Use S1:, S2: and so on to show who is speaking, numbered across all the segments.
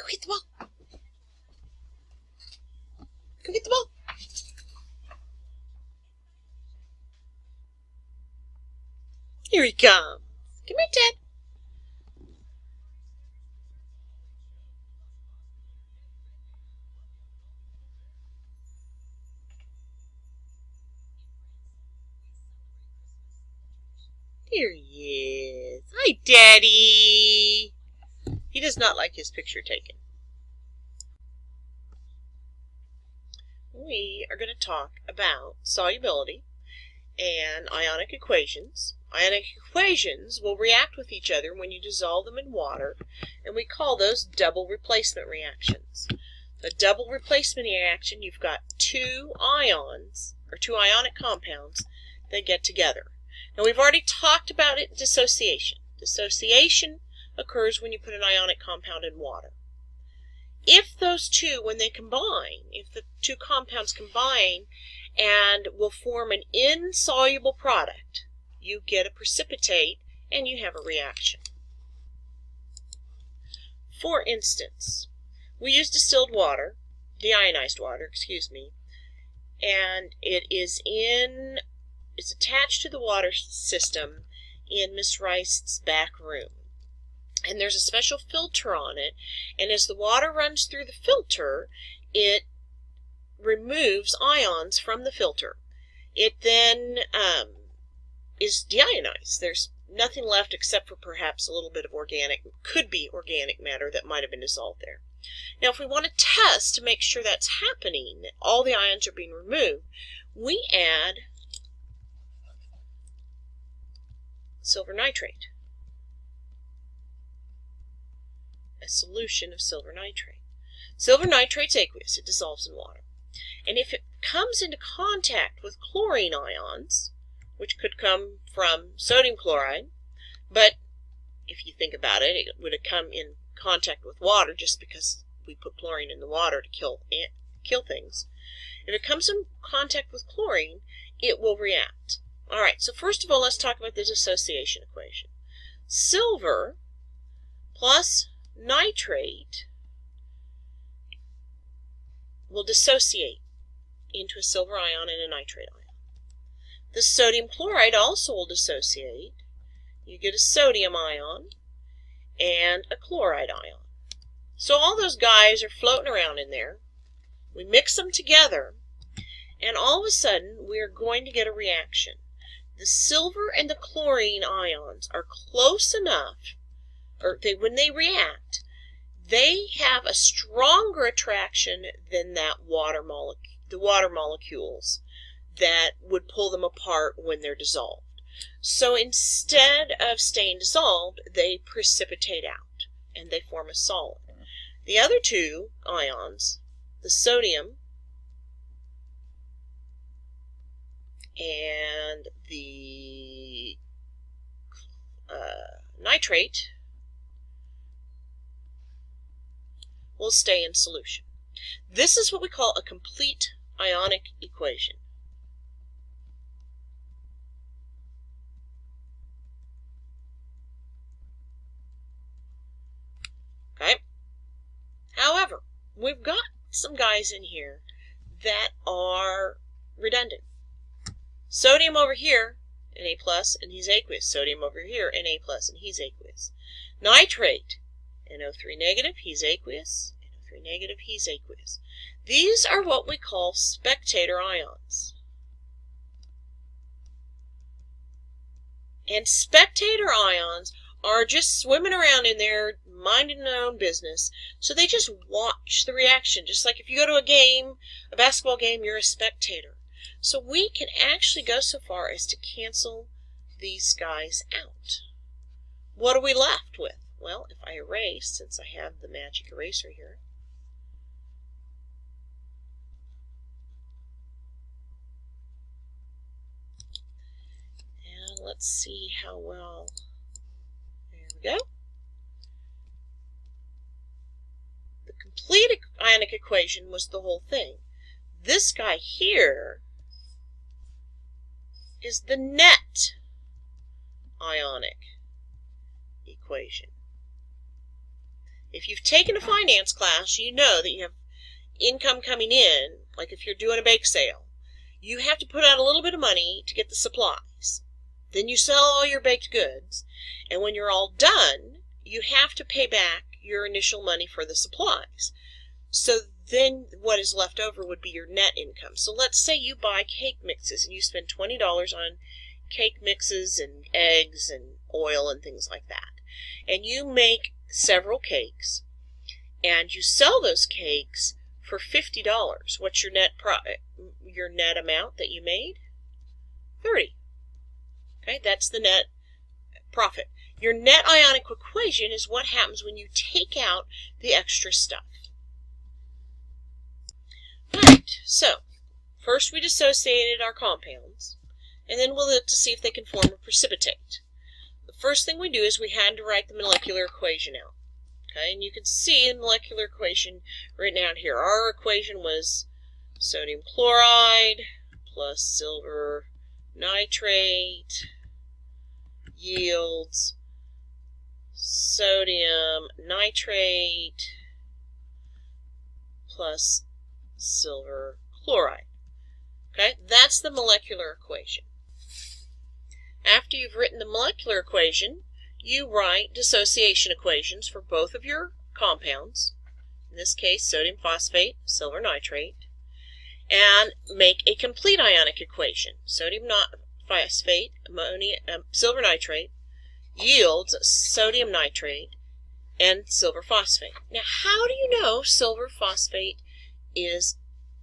S1: Go get the ball. Go get the ball. Here he comes. Come here, Dad. Here he is. Hi, Daddy. He does not like his picture taken. We are going to talk about solubility and ionic equations. Ionic equations will react with each other when you dissolve them in water, and we call those double replacement reactions. A double replacement reaction, you've got two ions, or two ionic compounds, that get together. Now we've already talked about it in dissociation. Dissociation occurs when you put an ionic compound in water. If those two, when they combine, if the two compounds combine and will form an insoluble product, you get a precipitate and you have a reaction. For instance, we use distilled water, deionized water, excuse me, and it's attached to the water system in Miss Rice's back room. And there's a special filter on it, and as the water runs through the filter, it removes ions from the filter. It then is deionized. There's nothing left except for perhaps a little bit of could be organic matter that might have been dissolved there. Now if we want to test to make sure that's happening, that all the ions are being removed, we add silver nitrate. A solution of silver nitrate. Silver nitrate's aqueous, it dissolves in water. And if it comes into contact with chlorine ions, which could come from sodium chloride, but if you think about it, it would have come in contact with water just because we put chlorine in the water to kill things. If it comes in contact with chlorine, it will react. Alright, so first of all, let's talk about the dissociation equation. Silver plus nitrate will dissociate into a silver ion and a nitrate ion. The sodium chloride also will dissociate. You get a sodium ion and a chloride ion. So all those guys are floating around in there. We mix them together, and all of a sudden we're going to get a reaction. The silver and the chlorine ions are close enough, or when they react, they have a stronger attraction than the water molecules that would pull them apart when they're dissolved. So instead of staying dissolved, they precipitate out and they form a solid. The other two ions, the sodium and the nitrate, will stay in solution. This is what we call a complete ionic equation. Okay? However, we've got some guys in here that are redundant. Sodium over here, Na+, and he's aqueous. Sodium over here, Na+, and he's aqueous. Nitrate, NO3 negative, he's aqueous. NO3 negative, he's aqueous. These are what we call spectator ions. And spectator ions are just swimming around in there, minding their own business. So they just watch the reaction. Just like if you go to a game, a basketball game, you're a spectator. So we can actually go so far as to cancel these guys out. What are we left with? Well, if I erase, since I have the magic eraser here, and let's see how well, there we go. The complete ionic equation was the whole thing. This guy here is the net ionic equation. If you've taken a finance class, you know that you have income coming in, like if you're doing a bake sale. You have to put out a little bit of money to get the supplies. Then you sell all your baked goods, and when you're all done, you have to pay back your initial money for the supplies. So then what is left over would be your net income. So let's say you buy cake mixes and you spend $20 on cake mixes and eggs and oil and things like that. And you make several cakes and you sell those cakes for $50. What's your net amount that you made? 30. Okay, that's the net profit. Your net ionic equation is what happens when you take out the extra stuff. Alright, so first we dissociated our compounds, and then we'll look to see if they can form a precipitate. The first thing we do is we had to write the molecular equation out. Okay, and you can see the molecular equation written out here. Our equation was sodium chloride plus silver nitrate yields sodium nitrate plus silver chloride. Okay, that's the molecular equation. After you've written the molecular equation, you write dissociation equations for both of your compounds, in this case sodium phosphate, silver nitrate, and make a complete ionic equation. Sodium phosphate, silver nitrate yields sodium nitrate and silver phosphate. Now, how do you know silver phosphate is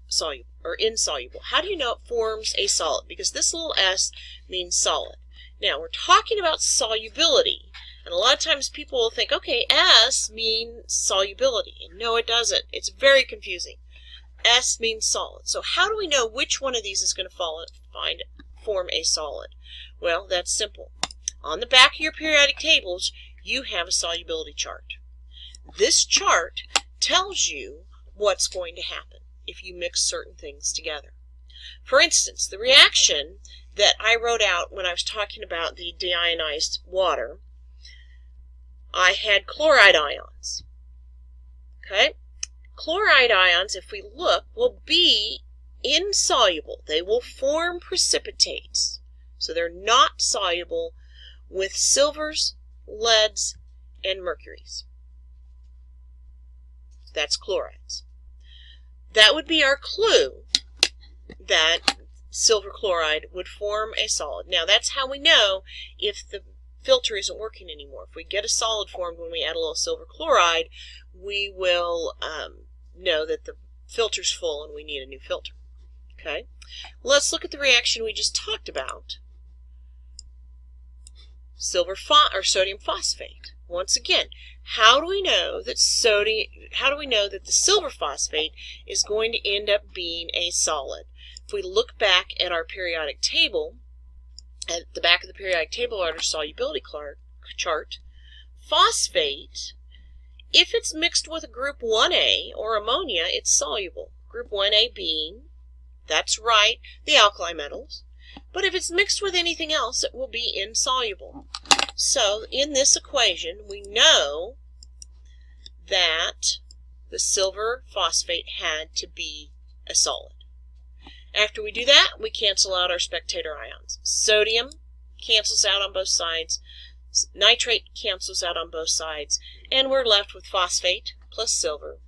S1: soluble or insoluble? How do you know it forms a solid? Because this little s means solid. Now, we're talking about solubility, and a lot of times people will think, okay, S means solubility, and no, it doesn't. It's very confusing. S means solid. So how do we know which one of these is going to form a solid? Well, that's simple. On the back of your periodic tables, you have a solubility chart. This chart tells you what's going to happen if you mix certain things together. For instance, the reaction that I wrote out when I was talking about the deionized water, I had chloride ions. Okay? Chloride ions, if we look, will be insoluble. They will form precipitates. So they're not soluble with silvers, leads, and mercuries. That's chlorides. That would be our clue that silver chloride would form a solid. Now, that's how we know if the filter isn't working anymore. If we get a solid formed when we add a little silver chloride, we will know that the filter's full and we need a new filter. Okay? Let's look at the reaction we just talked about. Sodium phosphate. Once again, how do we know that the silver phosphate is going to end up being a solid? If we look back at our periodic table, at the back of the periodic table are our solubility chart, phosphate, if it's mixed with a group 1A or ammonia, it's soluble. Group 1A being, that's right, the alkali metals. But if it's mixed with anything else, it will be insoluble. So in this equation, we know that the silver phosphate had to be a solid. After we do that, we cancel out our spectator ions. Sodium cancels out on both sides. Nitrate cancels out on both sides. And we're left with phosphate plus silver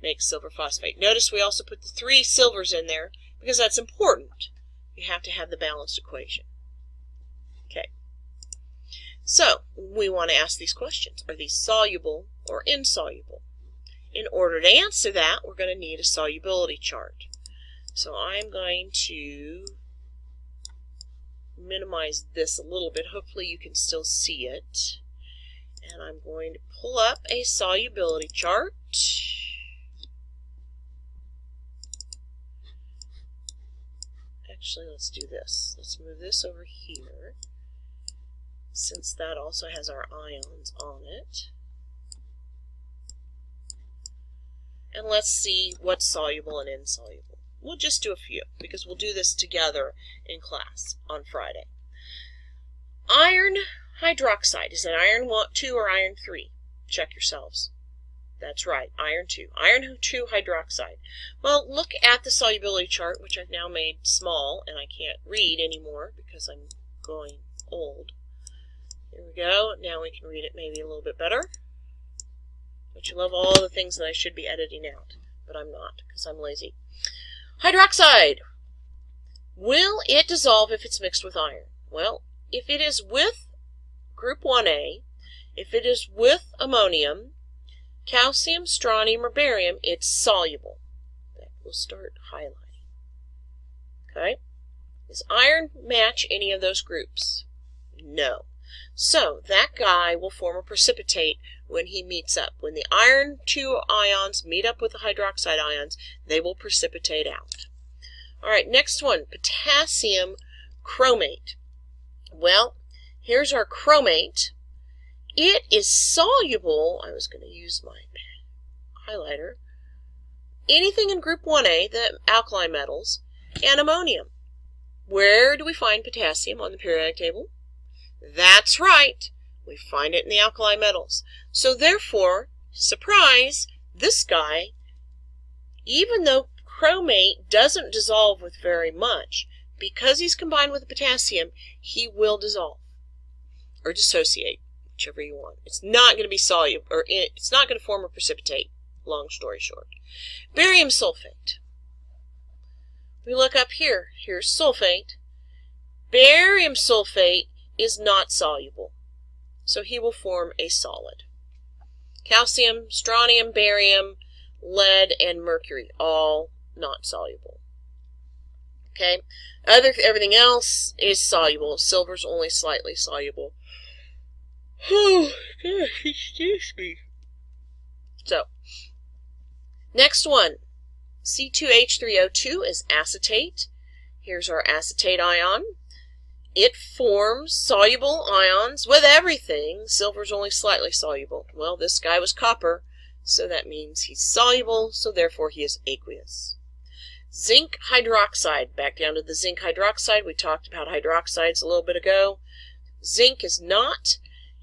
S1: makes silver phosphate. Notice we also put the 3 silvers in there because that's important. You have to have the balanced equation. Okay. So we want to ask these questions. Are these soluble or insoluble? In order to answer that, we're going to need a solubility chart. So I'm going to minimize this a little bit. Hopefully you can still see it. And I'm going to pull up a solubility chart. Actually, let's do this. Let's move this over here, since that also has our ions on it. And let's see what's soluble and insoluble. We'll just do a few, because we'll do this together in class on Friday. Iron hydroxide. Is it iron 2 or iron 3? Check yourselves. That's right, iron 2. Iron 2 hydroxide. Well, look at the solubility chart, which I've now made small, and I can't read anymore because I'm going old. Here we go. Now we can read it maybe a little bit better. Don't you love all the things that I should be editing out? But I'm not, because I'm lazy. Hydroxide. Will it dissolve if it's mixed with iron? Well, if it is with group 1A, if it is with ammonium, calcium, strontium, or barium, it's soluble. We'll start highlighting. Okay? Does iron match any of those groups? No. So that guy will form a precipitate when he meets up. When the iron 2 ions meet up with the hydroxide ions, they will precipitate out. All right, next one, potassium chromate. Well, here's our chromate. It is soluble. I was going to use my highlighter. Anything in group 1A, the alkali metals, and ammonium. Where do we find potassium on the periodic table? That's right. We find it in the alkali metals. So therefore, surprise, this guy, even though chromate doesn't dissolve with very much, because he's combined with the potassium, he will dissolve or dissociate, whichever you want. It's not going to be soluble, or it's not going to form a precipitate, long story short. Barium sulfate. We look up here. Here's sulfate. Barium sulfate is not soluble, so he will form a solid. Calcium, strontium, barium, lead, and mercury, all not soluble. Okay, everything else is soluble. Silver's only slightly soluble. Oh, gosh, excuse me. So, next one, C2H3O2 is acetate. Here's our acetate ion. It forms soluble ions with everything. Silver's only slightly soluble. Well, this guy was copper, so that means he's soluble, so therefore he is aqueous. Zinc hydroxide. Back down to the zinc hydroxide. We talked about hydroxides a little bit ago. Zinc is not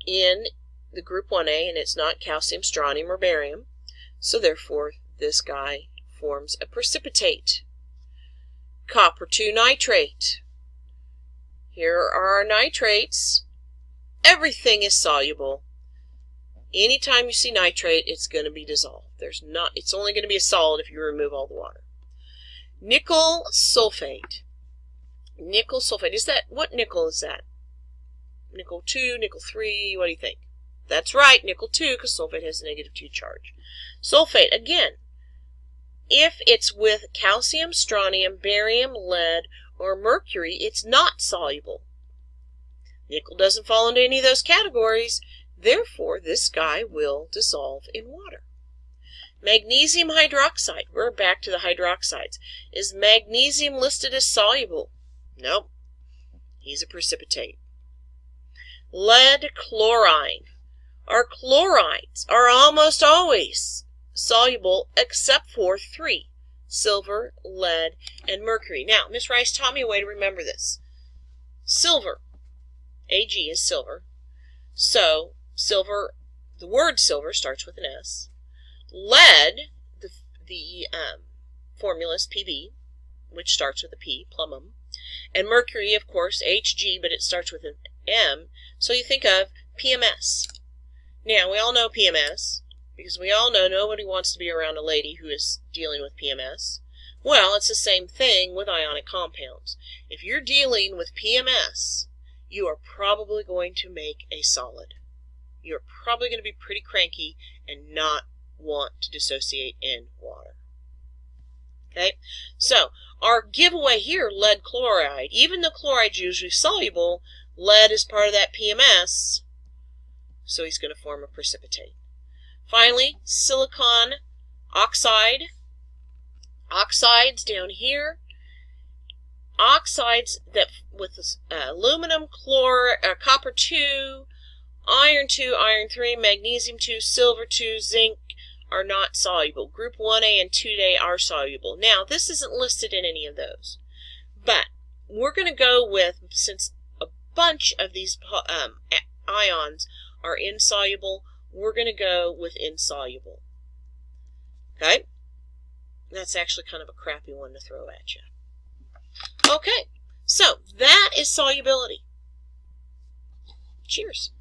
S1: in the group 1A, and it's not calcium, strontium, or barium. So therefore, this guy forms a precipitate. Copper 2 nitrate. Here are our nitrates. Everything is soluble. Anytime you see nitrate, it's going to be dissolved. It's only going to be a solid if you remove all the water. Nickel sulfate. Nickel sulfate. What nickel is that? Nickel 2, nickel 3, what do you think? That's right, nickel 2, because sulfate has a negative 2 charge. Sulfate, again, if it's with calcium, strontium, barium, lead, or mercury, it's not soluble. Nickel doesn't fall into any of those categories, therefore this guy will dissolve in water. Magnesium hydroxide. We're back to the hydroxides. Is magnesium listed as soluble? Nope. He's a precipitate. Lead chloride. Our chlorides are almost always soluble except for 3. Silver, lead, and mercury. Now, Miss Rice taught me a way to remember this. Silver. Ag is silver. So, silver, the word silver starts with an S. Lead, the formula is Pb, which starts with a P, plumum. And mercury, of course, Hg, but it starts with an M. So you think of PMS. Now, we all know PMS, because we all know nobody wants to be around a lady who is dealing with PMS. Well, it's the same thing with ionic compounds. If you're dealing with PMS, you are probably going to make a solid. You're probably going to be pretty cranky and not want to dissociate in water. Okay, so our giveaway here, lead chloride. Even though chloride's usually soluble, lead is part of that PMS, so he's going to form a precipitate. Finally, silicon oxide. Oxides down here. Oxides that with aluminum, copper 2, iron 2, iron 3, magnesium 2, silver 2, zinc are not soluble. Group 1A and 2A are soluble. Now, this isn't listed in any of those, but we're going to go with, since a bunch of these ions are insoluble, we're going to go with insoluble. Okay? That's actually kind of a crappy one to throw at you. Okay, so that is solubility. Cheers.